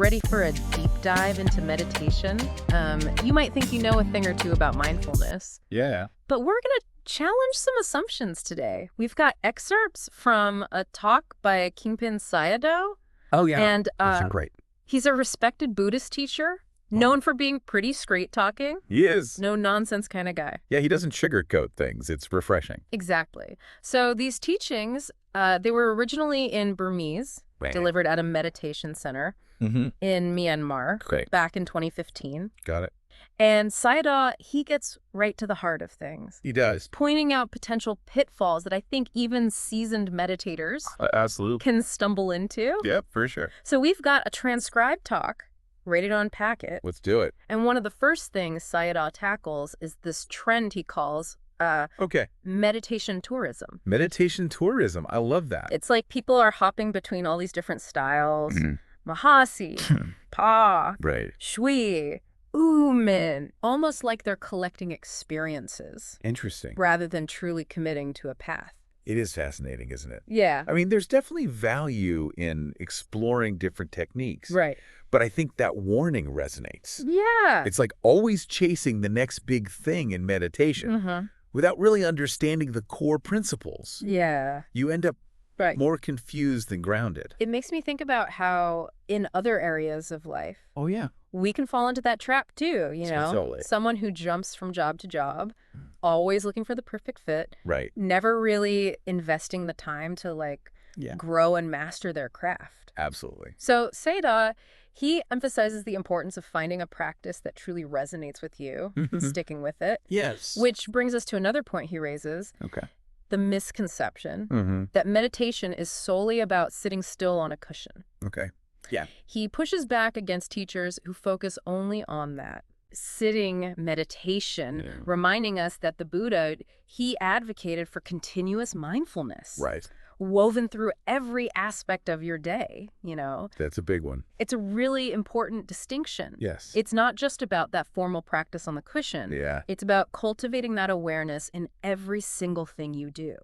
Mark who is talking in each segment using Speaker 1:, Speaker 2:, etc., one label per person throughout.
Speaker 1: Ready for a deep dive into meditation? You might think you know a thing or two about mindfulness.
Speaker 2: Yeah.
Speaker 1: But we're going to challenge some assumptions today. We've got excerpts from a talk by Kingpin Sayadaw.
Speaker 2: Oh, yeah.
Speaker 1: And
Speaker 2: Those are great.
Speaker 1: he's a respected Buddhist teacher, known for being pretty straight-talking.
Speaker 2: He is.
Speaker 1: No nonsense kind of guy.
Speaker 2: Yeah, he doesn't sugarcoat things. It's refreshing.
Speaker 1: Exactly. So these teachings, they were originally in Burmese, delivered at a meditation center in Myanmar back in 2015.
Speaker 2: Got it.
Speaker 1: And Sayadaw, he gets right to the heart of things.
Speaker 2: He does.
Speaker 1: Pointing out potential pitfalls that I think even seasoned meditators
Speaker 2: Absolutely.
Speaker 1: can stumble into.
Speaker 2: Yep, for sure.
Speaker 1: So we've got a transcribed talk ready to unpack it.
Speaker 2: Let's do it.
Speaker 1: And one of the first things Sayadaw tackles is this trend he calls meditation tourism.
Speaker 2: Meditation tourism. I love that.
Speaker 1: It's like people are hopping between all these different styles. Mahasi, Pa, Shui, Oomin. Almost like they're collecting experiences.
Speaker 2: Interesting.
Speaker 1: Rather than truly committing to a path.
Speaker 2: It is fascinating, isn't it?
Speaker 1: Yeah.
Speaker 2: I mean, there's definitely value in exploring different techniques.
Speaker 1: Right.
Speaker 2: But I think that warning resonates.
Speaker 1: Yeah.
Speaker 2: It's like always chasing the next big thing in meditation without really understanding the core principles.
Speaker 1: Yeah.
Speaker 2: You end up more confused than grounded.
Speaker 1: It makes me think about how in other areas of life,
Speaker 2: Oh, yeah.
Speaker 1: we can fall into that trap too, you know?
Speaker 2: Totally.
Speaker 1: Someone who jumps from job to job, always looking for the perfect fit,
Speaker 2: Right.
Speaker 1: never really investing the time to grow and master their craft.
Speaker 2: Absolutely.
Speaker 1: So Sayadaw, he emphasizes the importance of finding a practice that truly resonates with you and sticking with it.
Speaker 2: Yes.
Speaker 1: Which brings us to another point he raises.
Speaker 2: Okay.
Speaker 1: The misconception that meditation is solely about sitting still on a cushion.
Speaker 2: Okay. Yeah.
Speaker 1: He pushes back against teachers who focus only on that sitting meditation, reminding us that the Buddha, he advocated for continuous mindfulness.
Speaker 2: Right.
Speaker 1: Woven through every aspect of your day, you know.
Speaker 2: That's a big one.
Speaker 1: It's a really important distinction.
Speaker 2: Yes.
Speaker 1: It's not just about that formal practice on the cushion.
Speaker 2: Yeah.
Speaker 1: It's about cultivating that awareness in every single thing you do.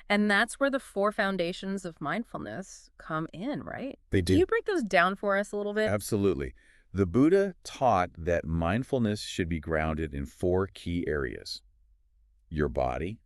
Speaker 1: And that's where the 4 foundations of mindfulness come in, right?
Speaker 2: They do.
Speaker 1: Can you break those down for us a little bit?
Speaker 2: Absolutely. The Buddha taught that mindfulness should be grounded in 4 key areas. Your body,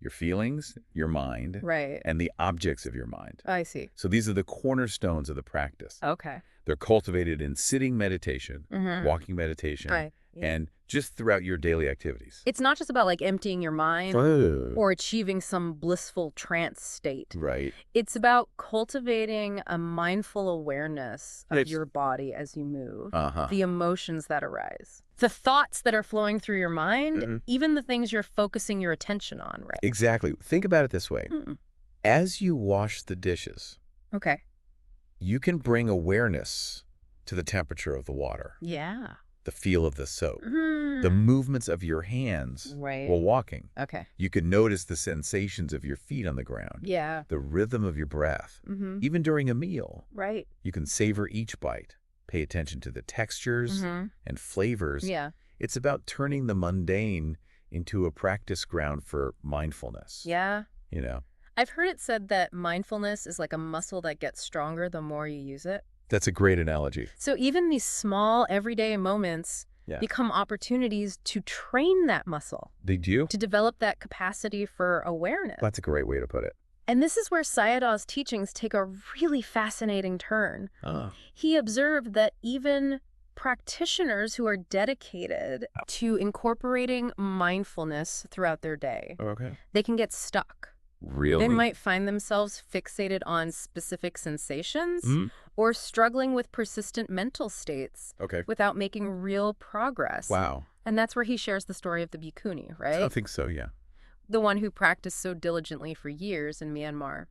Speaker 2: your feelings, your mind, and the objects of your mind.
Speaker 1: I see.
Speaker 2: So these are the cornerstones of the practice.
Speaker 1: Okay.
Speaker 2: They're cultivated in sitting meditation, walking meditation, and just throughout your daily activities.
Speaker 1: It's not just about emptying your mind or achieving some blissful trance state.
Speaker 2: Right.
Speaker 1: It's about cultivating a mindful awareness of your body as you move, the emotions that arise, the thoughts that are flowing through your mind, even the things you're focusing your attention on, right?
Speaker 2: Exactly. Think about it this way. As you wash the dishes, you can bring awareness to the temperature of the water.
Speaker 1: Yeah.
Speaker 2: The feel of the soap, the movements of your hands while walking.
Speaker 1: Okay.
Speaker 2: You can notice the sensations of your feet on the ground.
Speaker 1: Yeah.
Speaker 2: The rhythm of your breath. Even during a meal.
Speaker 1: Right.
Speaker 2: You can savor each bite. Pay attention to the textures and flavors.
Speaker 1: Yeah.
Speaker 2: It's about turning the mundane into a practice ground for mindfulness.
Speaker 1: Yeah.
Speaker 2: You know?
Speaker 1: I've heard it said that mindfulness is like a muscle that gets stronger the more you use it.
Speaker 2: That's a great analogy.
Speaker 1: So even these small everyday moments become opportunities to train that muscle.
Speaker 2: They do?
Speaker 1: To develop that capacity for awareness.
Speaker 2: That's a great way to put it.
Speaker 1: And this is where Sayadaw's teachings take a really fascinating turn. He observed that even practitioners who are dedicated to incorporating mindfulness throughout their day, they can get stuck.
Speaker 2: Really?
Speaker 1: They might find themselves fixated on specific sensations or struggling with persistent mental states without making real progress.
Speaker 2: Wow.
Speaker 1: And that's where he shares the story of the bhikkhuni, right?
Speaker 2: I think so, yeah.
Speaker 1: The one who practiced so diligently for years in Myanmar.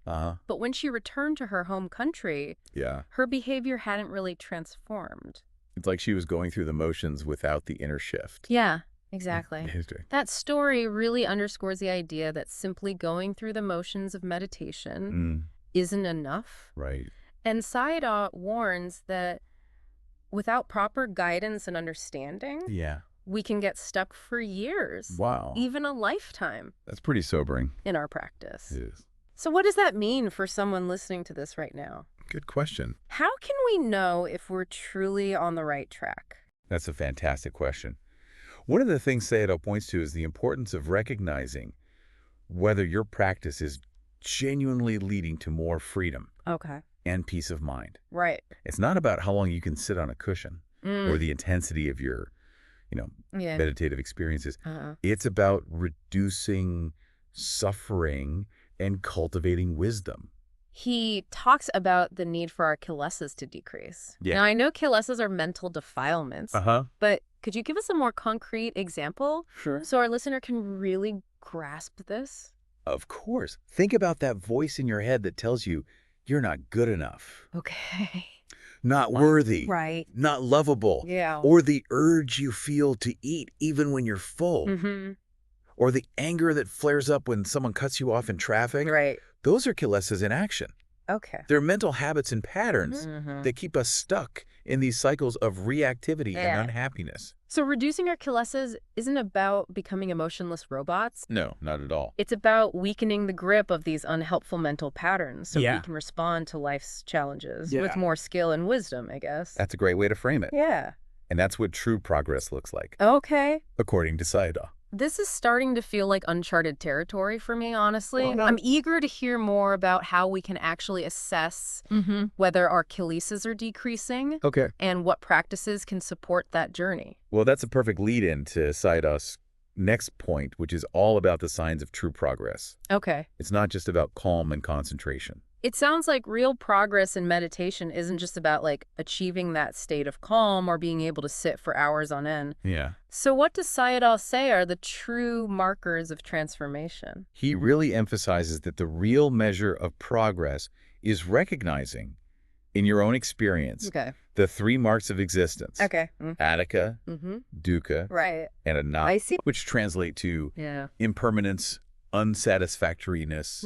Speaker 1: But when she returned to her home country, her behavior hadn't really transformed.
Speaker 2: It's like she was going through the motions without the inner shift.
Speaker 1: Yeah. Exactly. That story really underscores the idea that simply going through the motions of meditation isn't enough.
Speaker 2: Right.
Speaker 1: And Sayadaw warns that without proper guidance and understanding, we can get stuck for years.
Speaker 2: Wow.
Speaker 1: Even a lifetime.
Speaker 2: That's pretty sobering.
Speaker 1: In our practice.
Speaker 2: It is.
Speaker 1: So what does that mean for someone listening to this right now?
Speaker 2: Good question.
Speaker 1: How can we know if we're truly on the right track?
Speaker 2: That's a fantastic question. One of the things Sayadaw points to is the importance of recognizing whether your practice is genuinely leading to more freedom and peace of mind.
Speaker 1: Right.
Speaker 2: It's not about how long you can sit on a cushion or the intensity of your, meditative experiences. It's about reducing suffering and cultivating wisdom.
Speaker 1: He talks about the need for our kilesas to decrease.
Speaker 2: Yeah.
Speaker 1: Now, I know kilesas are mental defilements, but could you give us a more concrete example?
Speaker 2: Sure.
Speaker 1: So our listener can really grasp this?
Speaker 2: Of course. Think about that voice in your head that tells you you're not good enough.
Speaker 1: Okay.
Speaker 2: Not worthy.
Speaker 1: Right.
Speaker 2: Not lovable.
Speaker 1: Yeah.
Speaker 2: Or the urge you feel to eat even when you're full. Or the anger that flares up when someone cuts you off in traffic.
Speaker 1: Right.
Speaker 2: Those are kilesas in action.
Speaker 1: Okay.
Speaker 2: They're mental habits and patterns that keep us stuck in these cycles of reactivity and unhappiness.
Speaker 1: So reducing our kilesas isn't about becoming emotionless robots.
Speaker 2: No, not at all.
Speaker 1: It's about weakening the grip of these unhelpful mental patterns so we can respond to life's challenges with more skill and wisdom, I guess.
Speaker 2: That's a great way to frame it.
Speaker 1: Yeah.
Speaker 2: And that's what true progress looks like.
Speaker 1: Okay.
Speaker 2: According to Sayadaw.
Speaker 1: This is starting to feel like uncharted territory for me, honestly. I'm eager to hear more about how we can actually assess whether our kilesas are decreasing and what practices can support that journey.
Speaker 2: Well, that's a perfect lead-in to Sayadaw's next point, which is all about the signs of true progress.
Speaker 1: Okay.
Speaker 2: It's not just about calm and concentration.
Speaker 1: It sounds like real progress in meditation isn't just about achieving that state of calm or being able to sit for hours on end.
Speaker 2: Yeah.
Speaker 1: So what does Sayadaw say are the true markers of transformation?
Speaker 2: He really emphasizes that the real measure of progress is recognizing in your own experience the three marks of existence. Attika, dukkha, and anatta, which translate to impermanence, unsatisfactoriness,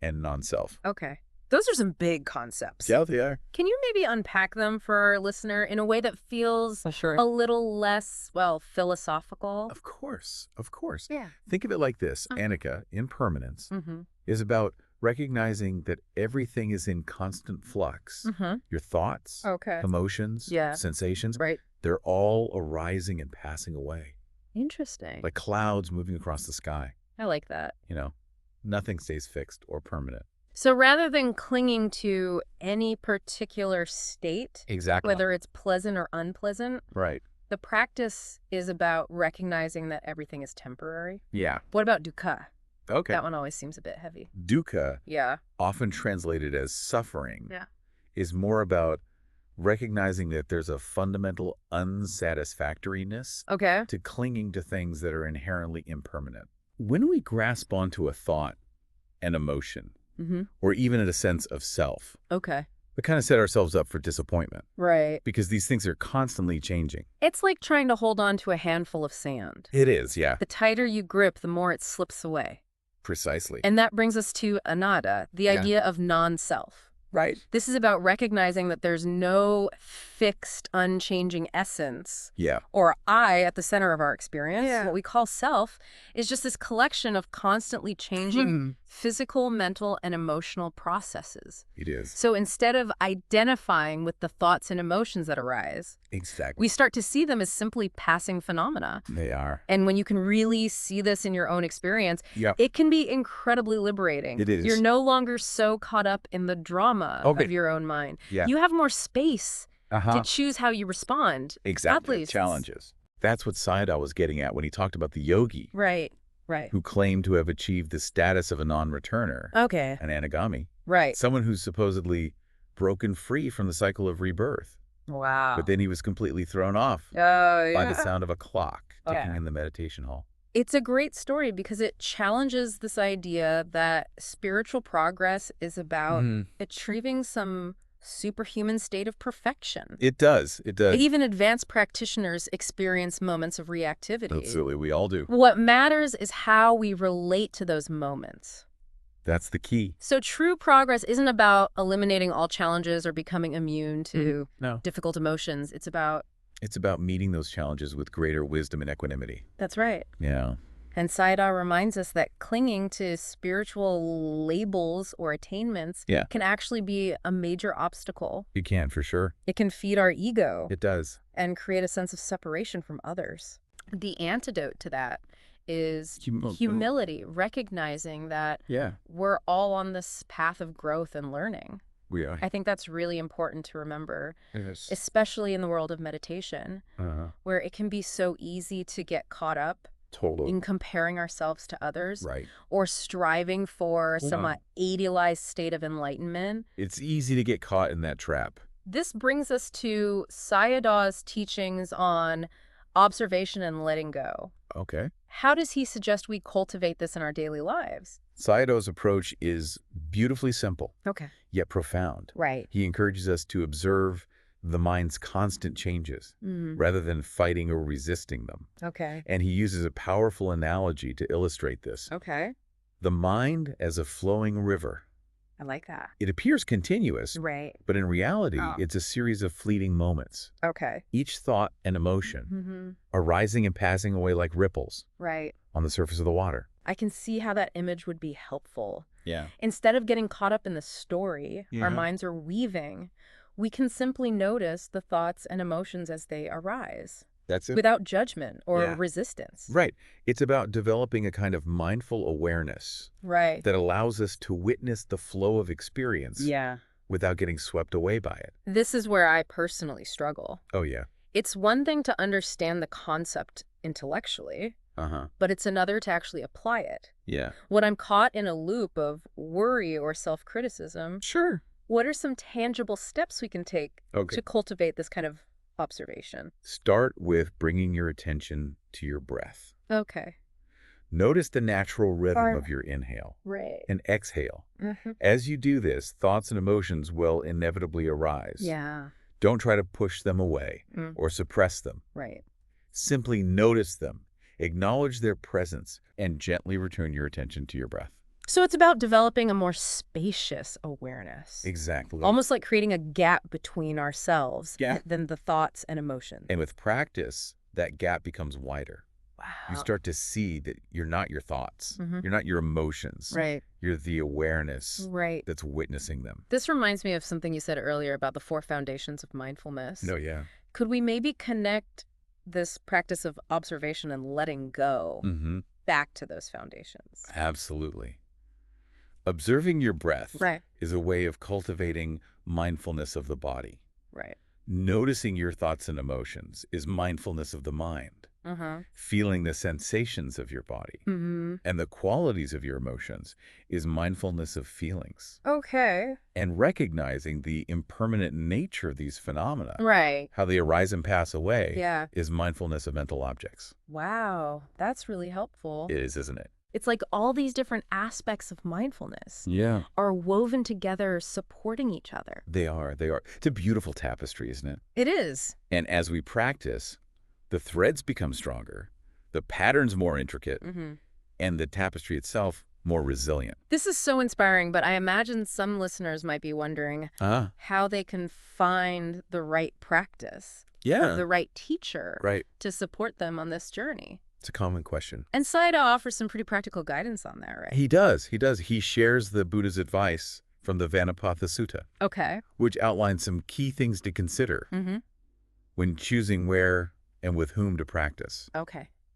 Speaker 2: and non-self.
Speaker 1: Okay. Those are some big concepts.
Speaker 2: Yeah, they are.
Speaker 1: Can you maybe unpack them for our listener in a way that feels a little less, philosophical?
Speaker 2: Of course. Of course.
Speaker 1: Yeah.
Speaker 2: Think of it like this. Anicca, impermanence, is about recognizing that everything is in constant flux. Your thoughts, emotions, sensations, they're all arising and passing away.
Speaker 1: Interesting.
Speaker 2: Like clouds moving across the sky.
Speaker 1: I like that.
Speaker 2: Nothing stays fixed or permanent.
Speaker 1: So rather than clinging to any particular state, whether it's pleasant or unpleasant, the practice is about recognizing that everything is temporary.
Speaker 2: Yeah.
Speaker 1: What about dukkha?
Speaker 2: Okay.
Speaker 1: That one always seems a bit heavy.
Speaker 2: Dukkha, often translated as suffering, is more about recognizing that there's a fundamental unsatisfactoriness to clinging to things that are inherently impermanent. When we grasp onto a thought, an emotion, or even a sense of self, we kind of set ourselves up for disappointment.
Speaker 1: Right.
Speaker 2: Because these things are constantly changing.
Speaker 1: It's like trying to hold on to a handful of sand.
Speaker 2: It is, yeah.
Speaker 1: The tighter you grip, the more it slips away.
Speaker 2: Precisely.
Speaker 1: And that brings us to anatta, the idea of non-self.
Speaker 2: Right.
Speaker 1: This is about recognizing that there's no fixed, unchanging essence. Or I at the center of our experience. What we call self is just this collection of constantly changing physical, mental, and emotional processes.
Speaker 2: It is.
Speaker 1: So instead of identifying with the thoughts and emotions that arise, we start to see them as simply passing phenomena.
Speaker 2: They are.
Speaker 1: And when you can really see this in your own experience, it can be incredibly liberating.
Speaker 2: It is.
Speaker 1: You're no longer so caught up in the drama of your own mind. You have more space to choose how you respond.
Speaker 2: Exactly. Challenges. That's what Sayadaw was getting at when he talked about the yogi.
Speaker 1: Right.
Speaker 2: Who claimed to have achieved the status of a non-returner. An anagami. Someone who's supposedly broken free from the cycle of rebirth.
Speaker 1: Wow.
Speaker 2: But then he was completely thrown off by the sound of a clock ticking in the meditation hall.
Speaker 1: It's a great story because it challenges this idea that spiritual progress is about achieving some superhuman state of perfection.
Speaker 2: It does. It does.
Speaker 1: Even advanced practitioners experience moments of reactivity.
Speaker 2: Absolutely. We all do.
Speaker 1: What matters is how we relate to those moments.
Speaker 2: That's the key.
Speaker 1: So true progress isn't about eliminating all challenges or becoming immune to difficult emotions. It's about
Speaker 2: meeting those challenges with greater wisdom and equanimity.
Speaker 1: That's right.
Speaker 2: Yeah.
Speaker 1: And Sayadaw reminds us that clinging to spiritual labels or attainments can actually be a major obstacle.
Speaker 2: It can, for sure.
Speaker 1: It can feed our ego.
Speaker 2: It does.
Speaker 1: And create a sense of separation from others. The antidote to that is humility, recognizing that we're all on this path of growth and learning.
Speaker 2: We are.
Speaker 1: I think that's really important to remember, especially in the world of meditation, where it can be so easy to get caught up in comparing ourselves to others or striving for some idealized state of enlightenment.
Speaker 2: It's easy to get caught in that trap.
Speaker 1: This brings us to Sayadaw's teachings on observation and letting go.
Speaker 2: Okay.
Speaker 1: How does he suggest we cultivate this in our daily lives?
Speaker 2: Sayadaw's approach is beautifully simple, yet profound.
Speaker 1: Right.
Speaker 2: He encourages us to observe the mind's constant changes rather than fighting or resisting them.
Speaker 1: Okay.
Speaker 2: And he uses a powerful analogy to illustrate this.
Speaker 1: Okay.
Speaker 2: The mind as a flowing river.
Speaker 1: I like that.
Speaker 2: It appears continuous, but in reality, it's a series of fleeting moments.
Speaker 1: Okay.
Speaker 2: Each thought and emotion arising and passing away like ripples on the surface of the water.
Speaker 1: I can see how that image would be helpful.
Speaker 2: Yeah.
Speaker 1: Instead of getting caught up in the story our minds are weaving, we can simply notice the thoughts and emotions as they arise.
Speaker 2: That's it.
Speaker 1: Without judgment or resistance.
Speaker 2: Right. It's about developing a kind of mindful awareness that allows us to witness the flow of experience without getting swept away by it.
Speaker 1: This is where I personally struggle.
Speaker 2: Oh, yeah.
Speaker 1: It's one thing to understand the concept intellectually, but it's another to actually apply it.
Speaker 2: Yeah.
Speaker 1: When I'm caught in a loop of worry or self-criticism, what are some tangible steps we can take to cultivate this kind of observation?
Speaker 2: Start with bringing your attention to your breath.
Speaker 1: Okay.
Speaker 2: Notice the natural rhythm of your inhale and exhale. As you do this, thoughts and emotions will inevitably arise.
Speaker 1: Yeah.
Speaker 2: Don't try to push them away or suppress them. Simply notice them, acknowledge their presence, and gently return your attention to your breath.
Speaker 1: So it's about developing a more spacious awareness.
Speaker 2: Exactly.
Speaker 1: Almost like creating a gap between ourselves than the thoughts and emotions.
Speaker 2: And with practice, that gap becomes wider.
Speaker 1: Wow.
Speaker 2: You start to see that you're not your thoughts. You're not your emotions. You're the awareness that's witnessing them.
Speaker 1: This reminds me of something you said earlier about the 4 foundations of mindfulness.
Speaker 2: Oh, yeah.
Speaker 1: Could we maybe connect this practice of observation and letting go back to those foundations?
Speaker 2: Absolutely. Observing your breath is a way of cultivating mindfulness of the body. Noticing your thoughts and emotions is mindfulness of the mind. Feeling the sensations of your body and the qualities of your emotions is mindfulness of feelings.
Speaker 1: Okay.
Speaker 2: And recognizing the impermanent nature of these phenomena, how they arise and pass away, is mindfulness of mental objects.
Speaker 1: Wow, that's really helpful.
Speaker 2: It is, isn't it?
Speaker 1: It's like all these different aspects of mindfulness are woven together, supporting each other.
Speaker 2: They are. They are. It's a beautiful tapestry, isn't it?
Speaker 1: It is.
Speaker 2: And as we practice, the threads become stronger, the patterns more intricate, and the tapestry itself more resilient.
Speaker 1: This is so inspiring, but I imagine some listeners might be wondering how they can find the right practice, the right teacher to support them on this journey.
Speaker 2: It's a common question.
Speaker 1: And Sayadaw offers some pretty practical guidance on that, right?
Speaker 2: He does. He does. He shares the Buddha's advice from the Vanapatha Sutta, which outlines some key things to consider when choosing where and with whom to practice.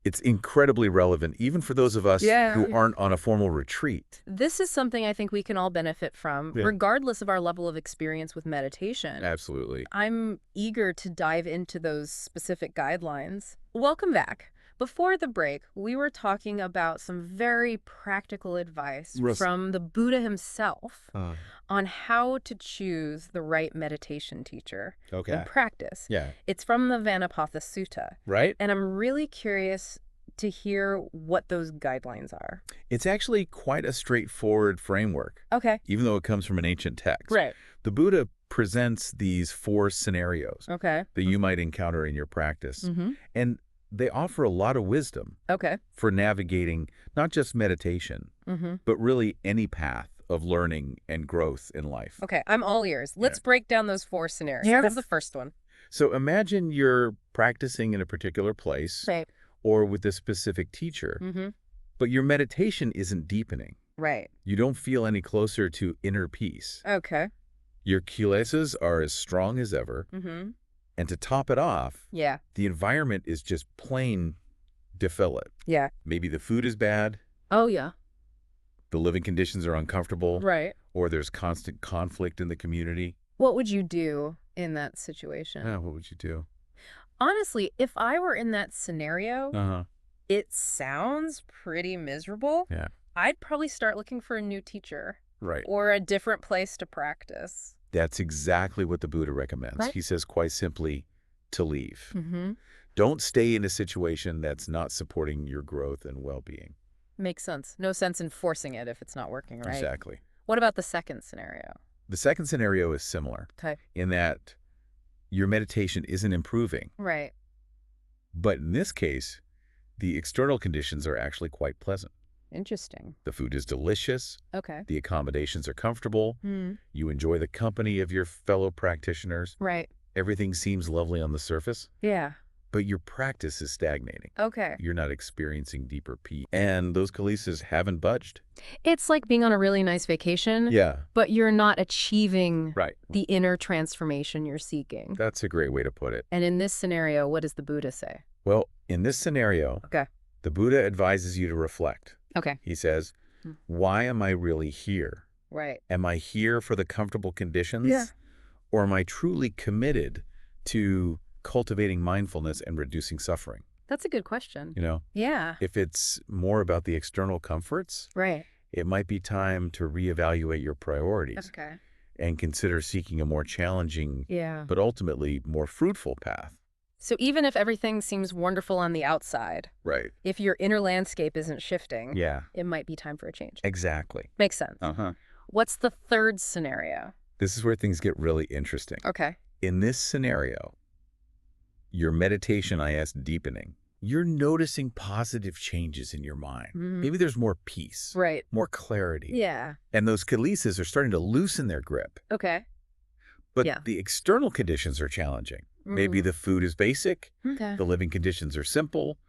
Speaker 2: It's incredibly relevant, even for those of us who aren't on a formal retreat.
Speaker 1: This is something I think we can all benefit from, regardless of our level of experience with meditation.
Speaker 2: Absolutely.
Speaker 1: I'm eager to dive into those specific guidelines. Welcome back. Before the break, we were talking about some very practical advice from the Buddha himself on how to choose the right meditation teacher in practice. It's from the Vanapatha Sutta. And I'm really curious to hear what those guidelines are.
Speaker 2: It's actually quite a straightforward framework. Even though it comes from an ancient text. The Buddha presents these 4 scenarios that you might encounter in your practice. And they offer a lot of wisdom for navigating not just meditation, but really any path of learning and growth in life.
Speaker 1: I'm all ears. Let's break down those 4 scenarios. What's the first one?
Speaker 2: So imagine you're practicing in a particular place or with a specific teacher, But your meditation isn't deepening.
Speaker 1: Right.
Speaker 2: You don't feel any closer to inner peace.
Speaker 1: Okay.
Speaker 2: Your kilesas are as strong as ever.
Speaker 1: Mm-hmm.
Speaker 2: And to top it off, the environment is just plain defilit.
Speaker 1: Yeah.
Speaker 2: Maybe the food is bad.
Speaker 1: Oh, yeah.
Speaker 2: The living conditions are uncomfortable.
Speaker 1: Right.
Speaker 2: Or there's constant conflict in the community.
Speaker 1: What would you do in that situation?
Speaker 2: What would you do?
Speaker 1: Honestly, if I were in that scenario, it sounds pretty miserable.
Speaker 2: Yeah.
Speaker 1: I'd probably start looking for a new teacher.
Speaker 2: Right.
Speaker 1: Or a different place to practice.
Speaker 2: That's exactly what the Buddha recommends.
Speaker 1: Right.
Speaker 2: He says quite simply to leave.
Speaker 1: Mm-hmm.
Speaker 2: Don't stay in a situation that's not supporting your growth and well-being.
Speaker 1: Makes sense. No sense in forcing it if it's not working, right?
Speaker 2: Exactly.
Speaker 1: What about the second scenario?
Speaker 2: The second scenario is similar.
Speaker 1: Okay.
Speaker 2: In that your meditation isn't improving.
Speaker 1: Right.
Speaker 2: But in this case, the external conditions are actually quite pleasant.
Speaker 1: Interesting.
Speaker 2: The food is delicious.
Speaker 1: Okay.
Speaker 2: The accommodations are comfortable. You enjoy the company of your fellow practitioners.
Speaker 1: Right.
Speaker 2: Everything seems lovely on the surface.
Speaker 1: Yeah.
Speaker 2: But your practice is stagnating.
Speaker 1: Okay.
Speaker 2: You're not experiencing deeper peace. And those kilesas haven't budged.
Speaker 1: It's like being on a really nice vacation.
Speaker 2: Yeah.
Speaker 1: But you're not achieving
Speaker 2: Right.
Speaker 1: the inner transformation you're seeking.
Speaker 2: That's a great way to put it.
Speaker 1: And in this scenario, what does the Buddha say?
Speaker 2: Well, in this scenario, the Buddha advises you to reflect.
Speaker 1: Okay.
Speaker 2: He says, why am I really here?
Speaker 1: Right.
Speaker 2: Am I here for the comfortable conditions?
Speaker 1: Yeah.
Speaker 2: Or am I truly committed to cultivating mindfulness and reducing suffering?
Speaker 1: That's a good question.
Speaker 2: You know?
Speaker 1: Yeah.
Speaker 2: If it's more about the external comforts,
Speaker 1: right,
Speaker 2: it might be time to reevaluate your priorities.
Speaker 1: Okay.
Speaker 2: And consider seeking a more challenging, but ultimately more fruitful path.
Speaker 1: So even if everything seems wonderful on the outside,
Speaker 2: right,
Speaker 1: if your inner landscape isn't shifting, it might be time for a change.
Speaker 2: Exactly.
Speaker 1: Makes sense. What's the third scenario?
Speaker 2: This is where things get really interesting.
Speaker 1: Okay.
Speaker 2: In this scenario, your meditation is deepening. You're noticing positive changes in your mind. Maybe there's more peace.
Speaker 1: Right.
Speaker 2: More clarity.
Speaker 1: Yeah.
Speaker 2: And those kilesas are starting to loosen their grip.
Speaker 1: Okay.
Speaker 2: But the external conditions are challenging. Maybe the food is basic, the living conditions are simple,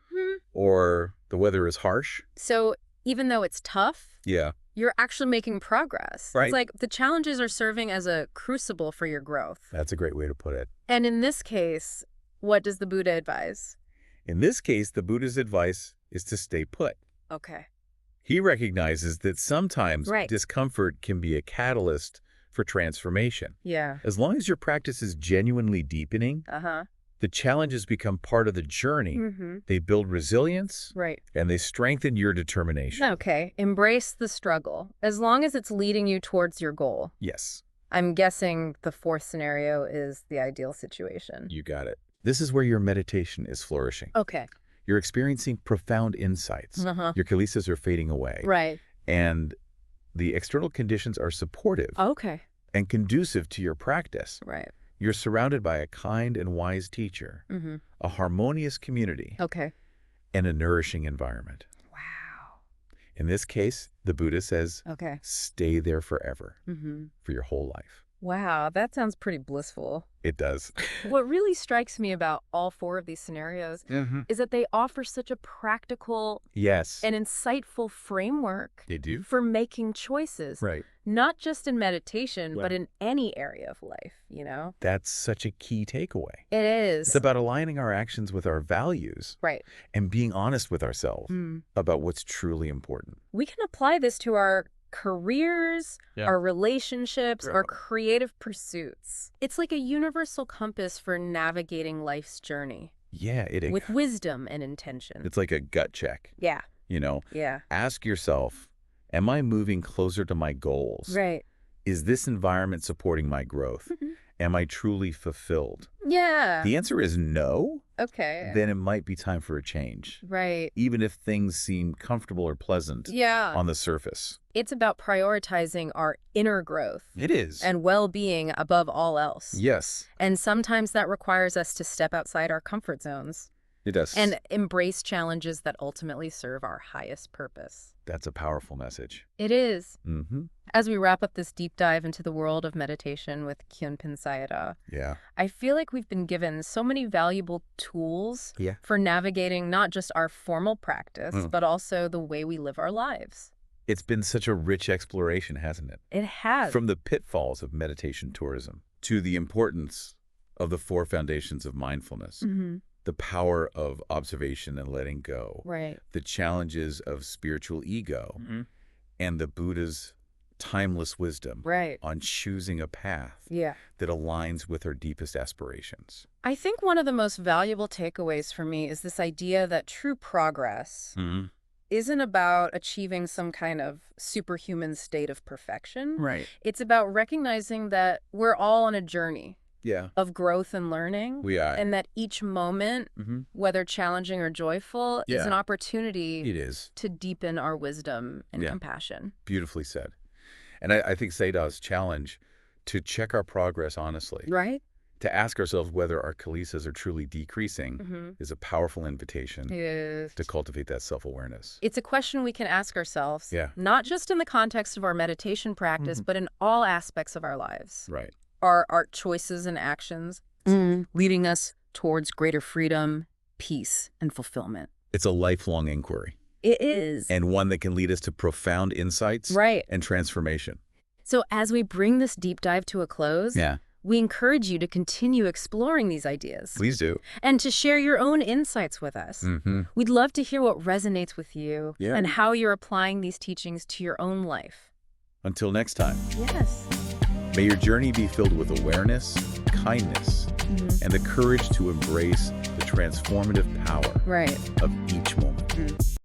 Speaker 2: or the weather is harsh.
Speaker 1: So even though it's tough, you're actually making progress.
Speaker 2: Right.
Speaker 1: It's like the challenges are serving as a crucible for your growth.
Speaker 2: That's a great way to put it.
Speaker 1: And in this case, what does the Buddha advise?
Speaker 2: In this case, the Buddha's advice is to stay put.
Speaker 1: Okay.
Speaker 2: He recognizes that sometimes discomfort can be a catalyst for transformation.
Speaker 1: Yeah.
Speaker 2: As long as your practice is genuinely deepening, the challenges become part of the journey. They build resilience, and they strengthen your determination.
Speaker 1: Okay. Embrace the struggle, as long as it's leading you towards your goal.
Speaker 2: Yes.
Speaker 1: I'm guessing the fourth scenario is the ideal situation.
Speaker 2: You got it. This is where your meditation is flourishing.
Speaker 1: Okay.
Speaker 2: You're experiencing profound insights. Your kilesas are fading away.
Speaker 1: Right.
Speaker 2: And the external conditions are supportive.
Speaker 1: Okay.
Speaker 2: And conducive to your practice.
Speaker 1: Right.
Speaker 2: You're surrounded by a kind and wise teacher, a harmonious community, and a nourishing environment.
Speaker 1: Wow.
Speaker 2: In this case, the Buddha says, stay there forever, for your whole life.
Speaker 1: Wow, that sounds pretty blissful.
Speaker 2: It does.
Speaker 1: What really strikes me about all four of these scenarios is that they offer such a practical and insightful framework for making choices.
Speaker 2: Right.
Speaker 1: Not just in meditation, but in any area of life, you know?
Speaker 2: That's such a key takeaway.
Speaker 1: It is.
Speaker 2: It's about aligning our actions with our values.
Speaker 1: Right.
Speaker 2: And being honest with ourselves about what's truly important.
Speaker 1: We can apply this to our careers, our relationships, our creative pursuits. It's like a universal compass for navigating life's journey.
Speaker 2: Yeah, it is.
Speaker 1: With wisdom and intention.
Speaker 2: It's like a gut check.
Speaker 1: Yeah.
Speaker 2: You know? Yeah. Ask yourself, am I moving closer to my goals?
Speaker 1: Right.
Speaker 2: Is this environment supporting my growth? Am I truly fulfilled?
Speaker 1: Yeah.
Speaker 2: The answer is no.
Speaker 1: Okay.
Speaker 2: Then it might be time for a change.
Speaker 1: Right.
Speaker 2: Even if things seem comfortable or pleasant on the surface.
Speaker 1: It's about prioritizing our inner growth.
Speaker 2: It is.
Speaker 1: And well-being above all else.
Speaker 2: Yes.
Speaker 1: And sometimes that requires us to step outside our comfort zones.
Speaker 2: It does.
Speaker 1: And embrace challenges that ultimately serve our highest purpose.
Speaker 2: That's a powerful message.
Speaker 1: It is. As we wrap up this deep dive into the world of meditation with Kyunpin Sayadaw, I feel like we've been given so many valuable tools for navigating not just our formal practice, but also the way we live our lives.
Speaker 2: It's been such a rich exploration, hasn't it?
Speaker 1: It has.
Speaker 2: From the pitfalls of meditation tourism to the importance of the 4 foundations of mindfulness. The power of observation and letting go, the challenges of spiritual ego, and the Buddha's timeless wisdom on choosing a path that aligns with our deepest aspirations.
Speaker 1: I think one of the most valuable takeaways for me is this idea that true progress isn't about achieving some kind of superhuman state of perfection. It's about recognizing that we're all on a journey. Of growth and learning. And that each moment, whether challenging or joyful, is an opportunity to deepen our wisdom and compassion.
Speaker 2: Beautifully said. And I think Sayadaw's challenge to check our progress honestly, to ask ourselves whether our kilesas are truly decreasing is a powerful invitation to cultivate that self-awareness.
Speaker 1: It's a question we can ask ourselves, not just in the context of our meditation practice, but in all aspects of our lives. Are our choices and actions leading us towards greater freedom, peace, and fulfillment?
Speaker 2: It's a lifelong inquiry.
Speaker 1: It is.
Speaker 2: And one that can lead us to profound insights and transformation.
Speaker 1: So as we bring this deep dive to a close, we encourage you to continue exploring these ideas.
Speaker 2: Please do.
Speaker 1: And to share your own insights with us. We'd love to hear what resonates with you and how you're applying these teachings to your own life.
Speaker 2: Until next time.
Speaker 1: Yes.
Speaker 2: May your journey be filled with awareness, kindness, and the courage to embrace the transformative power of each moment.